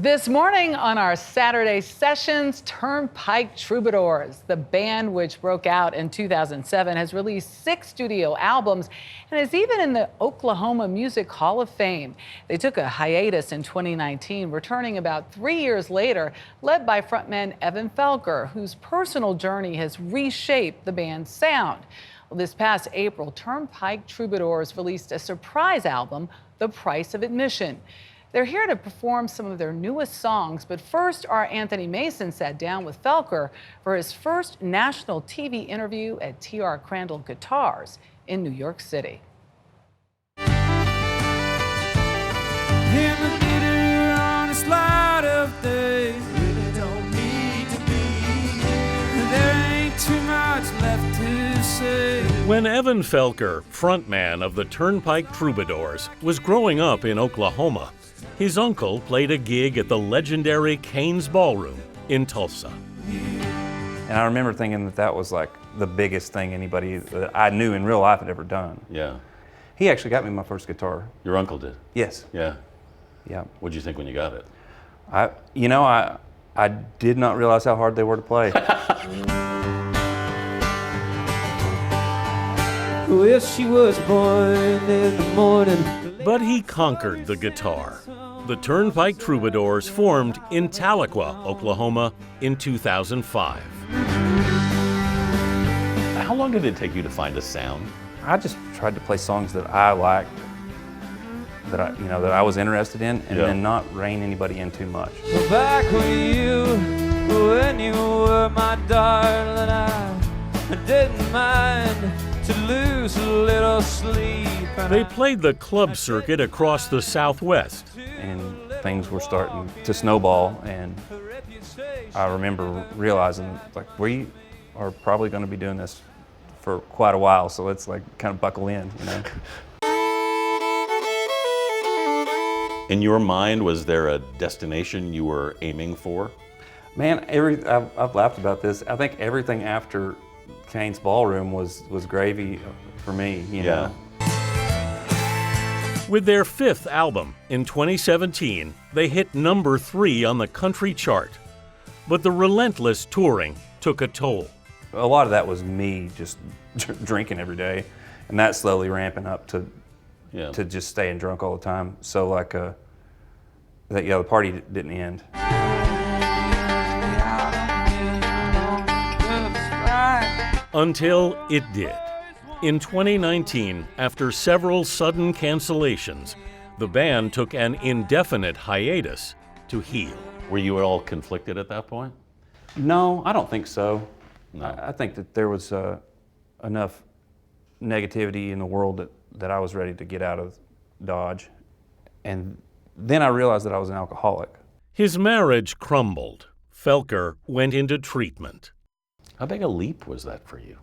This morning on our Saturday sessions, Turnpike Troubadours, the band which broke out in 2007, has released 6 studio albums and is even in the Oklahoma Music Hall of Fame. They took a hiatus in 2019, returning about 3 years later, led by frontman Evan Felker, whose personal journey has reshaped the band's sound. Well, this past April, Turnpike Troubadours released a surprise album, The Price of Admission. They're here to perform some of their newest songs, but first, our Anthony Mason sat down with Felker for his first national TV interview at T.R. Crandall Guitars in New York City. When Evan Felker, frontman of the Turnpike Troubadours, was growing up in Oklahoma, his uncle played a gig at the legendary Cain's Ballroom in Tulsa. And I remember thinking that that was like the biggest thing anybody that I knew in real life had ever done. Yeah. He actually got me my first guitar. Your uncle did? Yes. Yeah. Yeah. What'd you think when you got it? I did not realize how hard they were to play. Well, she was born in the morning. But he conquered the guitar. The Turnpike Troubadours formed in Tahlequah, Oklahoma in 2005. How long did it take you to find a sound? I just tried to play songs that I liked, that I was interested in, and then not rein anybody in too much. Back when you were my darling, I didn't mind to lose a little sleep. They played the club circuit across the Southwest. And things were starting to snowball, and I remember realizing, like, we are probably going to be doing this for quite a while, so let's like kind of buckle in, you know. In your mind, was there a destination you were aiming for? Man, I've laughed about this. I think everything after Cain's Ballroom was gravy for me, you know. With their 5th album in 2017, they hit number 3 on the country chart. But the relentless touring took a toll. A lot of that was me just drinking every day, and that slowly ramping up to just staying drunk all the time. So like the party didn't end. Until it did. In 2019, after several sudden cancellations, the band took an indefinite hiatus to heal. Were you all conflicted at that point? No, I don't think so. No. I think that there was enough negativity in the world that I was ready to get out of Dodge. And then I realized that I was an alcoholic. His marriage crumbled. Felker went into treatment. How big a leap was that for you?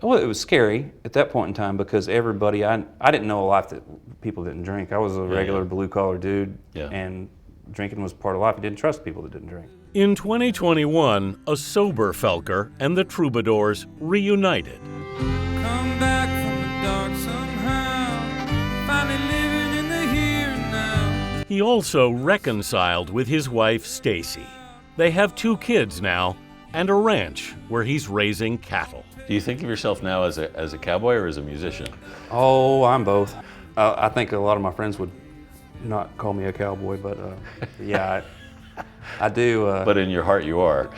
Well, it was scary at that point in time because everybody, I didn't know a life that people didn't drink. I was a regular blue-collar dude, and drinking was part of life. I didn't trust people that didn't drink. In 2021, a sober Felker and the Troubadours reunited. Come back from the dark somehow, finally living in the here and now. He also reconciled with his wife, Stacy. They have 2 kids now and a ranch where he's raising cattle. Do you think of yourself now as a cowboy or as a musician? Oh, I'm both. I think a lot of my friends would not call me a cowboy, but yeah, I do. But in your heart you are.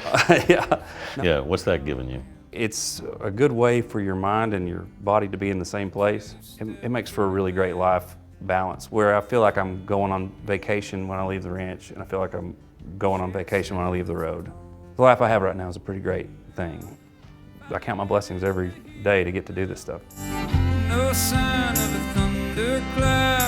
Yeah. Yeah, what's that giving you? It's a good way for your mind and your body to be in the same place. It makes for a really great life balance, where I feel like I'm going on vacation when I leave the ranch, and I feel like I'm going on vacation when I leave the road. The life I have right now is a pretty great thing. I count my blessings every day to get to do this stuff. No sign of a thundercloud.